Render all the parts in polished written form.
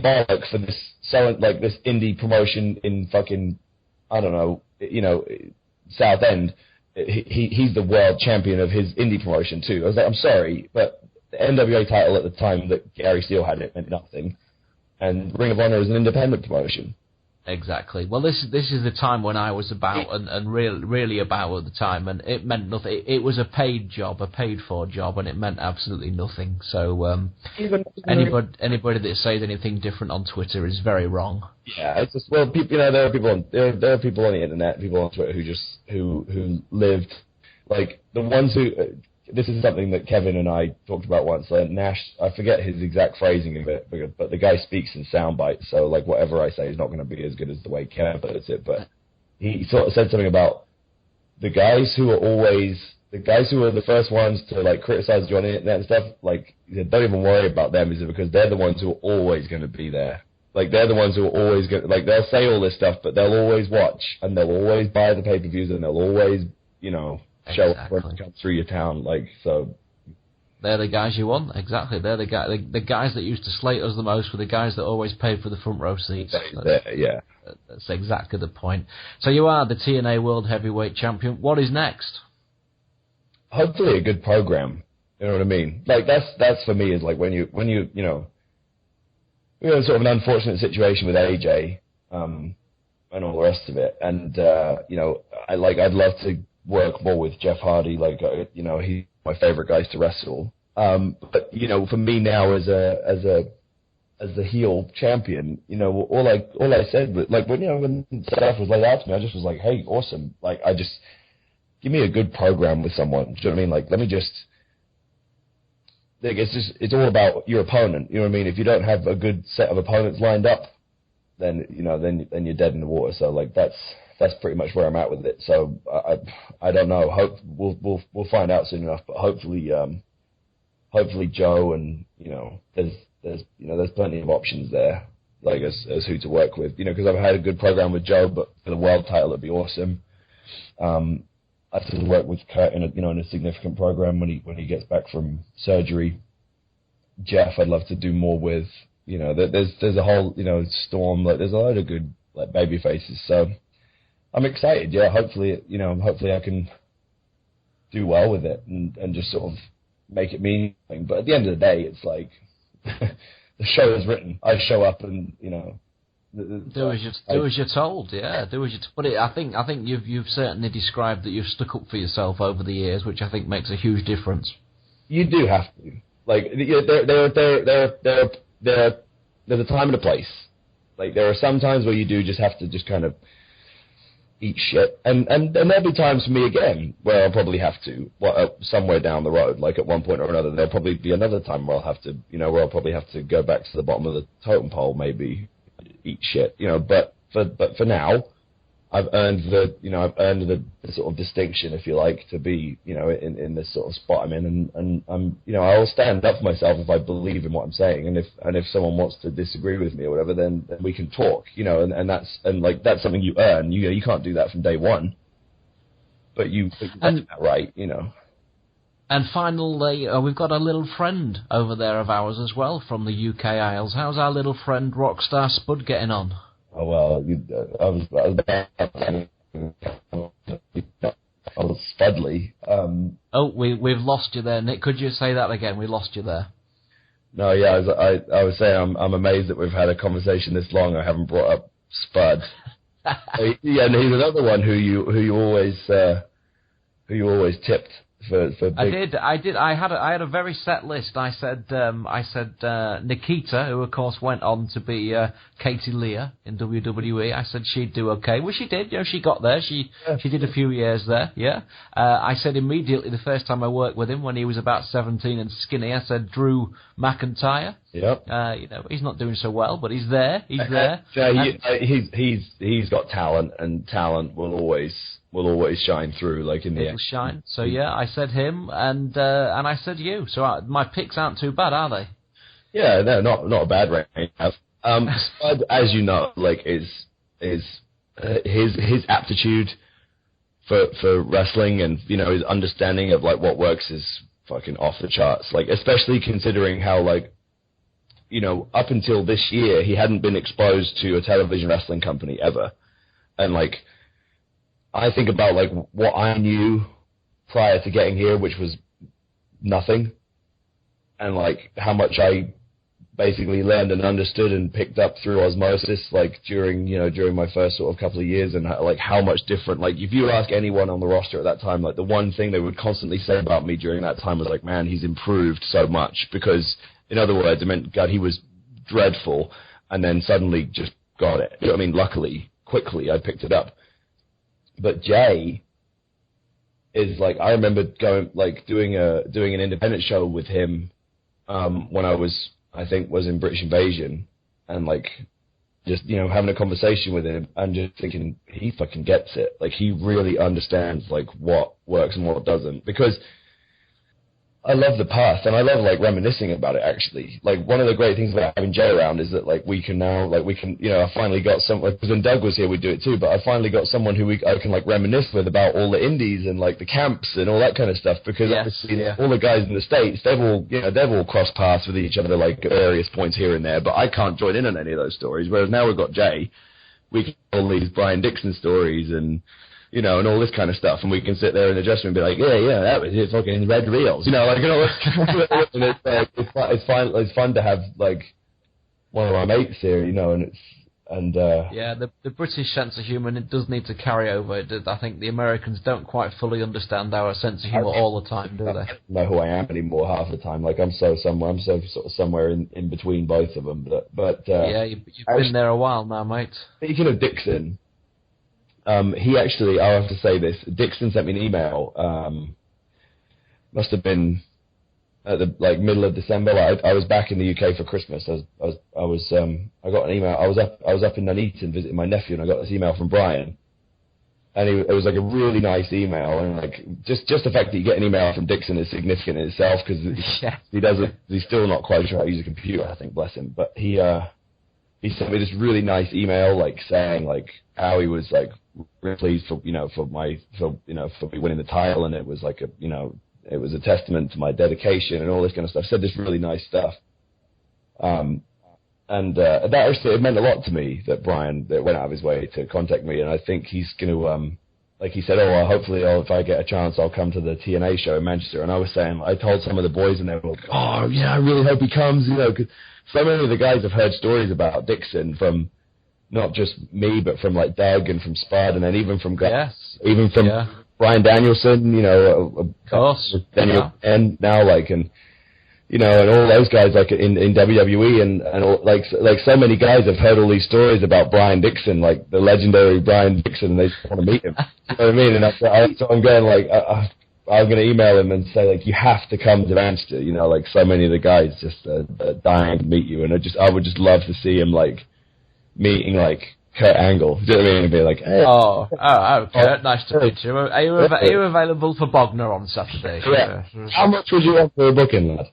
bollock for this this indie promotion in fucking, I don't know, South End. He's the world champion of his indie promotion too. I was like, I'm sorry, but the NWA title at the time that Gary Steele had it meant nothing, and Ring of Honor is an independent promotion. Exactly. Well, this is the time when I was about and really about at the time, and it meant nothing. It was a paid for job, and it meant absolutely nothing. So anybody that says anything different on Twitter is very wrong. Yeah, it's just people. There are people on the internet, people on Twitter who lived like the ones who. This is something that Kevin and I talked about once. Nash, I forget his exact phrasing of it, but the guy speaks in sound bites, so like whatever I say is not going to be as good as the way Kevin puts it. But he sort of said something about the guys who are the first ones to like criticize you on the internet and stuff. Like, don't even worry about them, is it? Because they're the ones who are always going to be there. Like, they're the ones who are always going to, like, they'll say all this stuff, but they'll always watch, and they'll always buy the pay-per-views, and they'll always, show up when they come through your town, like, so. They're the guys you want, exactly. They're the guys that used to slate us the most were the guys that always paid for the front row seats. Yeah. That's exactly the point. So you are the TNA World Heavyweight Champion. What is next? Hopefully a good program. You know what I mean? Like, that's for me, is like when you we had sort of an unfortunate situation with AJ, and all the rest of it. And, I'd love to work more with Jeff Hardy. Like, he's my favorite guys to wrestle. But, for me now as the heel champion, all I said was, like, when stuff was laid out to me, I just was like, hey, awesome. Like, give me a good program with someone. Do you know what I mean? Like, let me just, like, it's all about your opponent. You know what I mean? If you don't have a good set of opponents lined up, then then you're dead in the water. So like that's pretty much where I'm at with it. So I don't know. Hope we'll find out soon enough. But hopefully Joe, and there's plenty of options there, like as who to work with. Because I've had a good program with Joe, but for the world title it'd be awesome. I'd like to work with Kurt in a significant program when he gets back from surgery. Jeff, I'd love to do more with. There's a whole Storm. Like, there's a load of good like baby faces. So I'm excited. Yeah, hopefully I can do well with it and just sort of make it meaningful. But at the end of the day, it's like the show is written. I show up and Do as you're told, yeah. Do as you're told. But I think you've certainly described that you've stuck up for yourself over the years, which I think makes a huge difference. You do have to. Like, there's a time and a place. Like, there are some times where you do just have to just kind of eat shit, and there'll be times for me again where I'll probably have to somewhere down the road, like at one point or another. There'll probably be another time where I'll have to, where I'll probably have to go back to the bottom of the totem pole, maybe. Eat shit, but for now, I've earned the sort of distinction, if you like, to be, in this sort of spot I'm in, and I'm, I'll stand up for myself if I believe in what I'm saying, and if someone wants to disagree with me or whatever, then we can talk, and that's something you earn. You can't do that from day one, but you do that right, And finally, we've got a little friend over there of ours as well from the UK Isles. How's our little friend Rockstar Spud getting on? Oh, well, I was Spudley. We've lost you there, Nick. Could you say that again? We lost you there. No, yeah, I was saying I'm amazed that we've had a conversation this long. I haven't brought up Spud. Yeah, and he's another one who you always tipped. For big... I did. I had a very set list. I said Nikita, who of course went on to be Katie Leah in WWE. I said she'd do okay. Well, she did. She got there. She did a few years there. Yeah. I said immediately the first time I worked with him when he was about 17 and skinny. I said Drew McIntyre. Yep. He's not doing so well, but he's there. He's there. He's got talent, and talent will always shine through, like in the It'll shine. So yeah, I said him, and I said you. So my picks aren't too bad, are they? Yeah, no, not a bad range. Spud, as you know, like is his aptitude for wrestling, and his understanding of like what works is fucking off the charts. Like, especially considering how like up until this year, he hadn't been exposed to a television wrestling company ever. And, like, I think about, like, what I knew prior to getting here, which was nothing, and, like, how much I basically learned and understood and picked up through osmosis, like, during my first sort of couple of years, and, like, how much different, like, if you ask anyone on the roster at that time, like, the one thing they would constantly say about me during that time was, like, man, he's improved so much, because, in other words, it meant, God, he was dreadful, and then suddenly just got it. You know what I mean? Luckily, quickly, I picked it up. But Jay is, like, I remember going, like, doing an independent show with him when I was in British Invasion, and, like, just, having a conversation with him and just thinking, he fucking gets it. Like, he really understands, like, what works and what doesn't. Because I love the past, and I love, like, reminiscing about it, actually. Like, one of the great things about having Jay around is that, like, we can, I finally got someone, because when Doug was here, we'd do it too, but I finally got someone who I can, like, reminisce with about all the indies and, like, the camps and all that kind of stuff, because obviously all the guys in the States, they've all crossed paths with each other, like, at various points here and there, but I can't join in on any of those stories, whereas now we've got Jay, we can tell all these Brian Dixon stories and and all this kind of stuff, and we can sit there in the dressing room and be like, yeah, that was it, fucking red reels, and it's fun to have, like, one of our mates here, the British sense of humour, it does need to carry over. I think the Americans don't quite fully understand our sense of humour all the time, do they? I don't know who I am anymore half the time. Like, I'm sort of somewhere in between both of them. But you've been there a while now, mate. Speaking of Dixon, he actually, I'll have to say this, Dixon sent me an email, must have been at the, like, middle of December. I was back in the UK for Christmas. I got an email. I was up in Nuneaton visiting my nephew, and I got this email from Brian. And it was, like, a really nice email, and, like, just the fact that you get an email from Dixon is significant in itself, because he's still not quite sure how to use a computer, I think, bless him. But he sent me this really nice email, like, saying, like, how he was, like, really pleased for me winning the title, and it was like it was a testament to my dedication and all this kind of stuff. Said this really nice stuff, and that actually, it meant a lot to me that Brian went out of his way to contact me, and I think he's going to, like he said, hopefully if I get a chance, I'll come to the TNA show in Manchester. And I was saying, I told some of the boys, and they were like, oh yeah, I really hope he comes, cause so many of the guys have heard stories about Dixon from not just me, but from, like, Doug and from Spud, and then even from Brian Danielson, of course, Daniel, and now, like, and all those guys, like, in WWE, and all, like so many guys have heard all these stories about Brian Dixon, like the legendary Brian Dixon, and they just want to meet him. You know what I mean? And so I'm going, like, I'm going to email him and say, like, you have to come to Manchester. Like, so many of the guys just dying to meet you, and I would just love to see him, like, meeting, like, Kurt Angle. Do you know what I mean? And be like, hey. Kurt, nice to meet you. Are you available for Bognor on Saturday? Yeah. How much would you want for a booking, lad?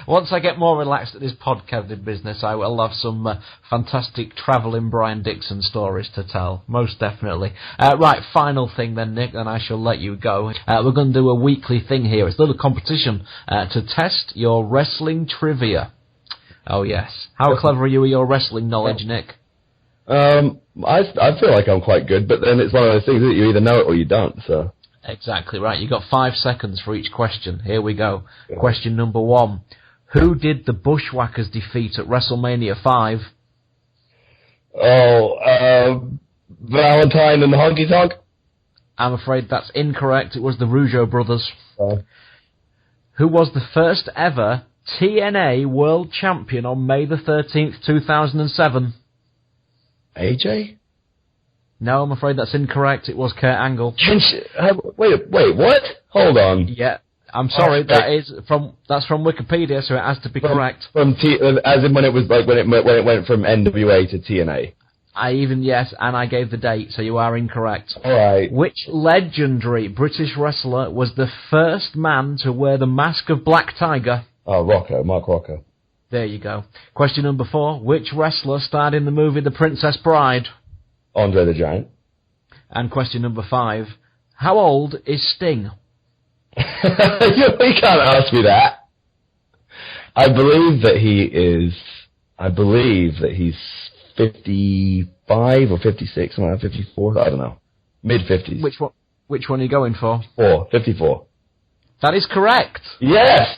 Once I get more relaxed at this podcasting business, I will have some fantastic travelling Brian Dixon stories to tell. Most definitely. Right, final thing then, Nick, and I shall let you go. We're going to do a weekly thing here. It's a little competition to test your wrestling trivia. Oh, yes. How clever are you with your wrestling knowledge, Nick? I feel like I'm quite good, but then it's one of those things that you either know it or you don't, so... Exactly right. You've got 5 seconds for each question. Here we go. Yeah. Question number 1. Who did the Bushwhackers defeat at WrestleMania 5? Valentine and the Honky Tonk? I'm afraid that's incorrect. It was the Rougeau brothers. Who was the first ever TNA World Champion on May the 13th, 2007? AJ? No, I'm afraid that's incorrect. It was Kurt Angle. Wait, what? Hold on. Yeah, I'm sorry. That's from Wikipedia, so it has to be correct. As in when it was like when it went from NWA to TNA. And I gave the date, so you are incorrect. All right. Which legendary British wrestler was the first man to wear the mask of Black Tiger? Oh, Mark Rocco. There you go. Question number 4. Which wrestler starred in the movie The Princess Bride? Andre the Giant. And question number 5. How old is Sting? You can't ask me that. I believe that he's 55 or 56, something like 54. I don't know. Mid-50s. Which one are you going for? 54. That is correct. Yes!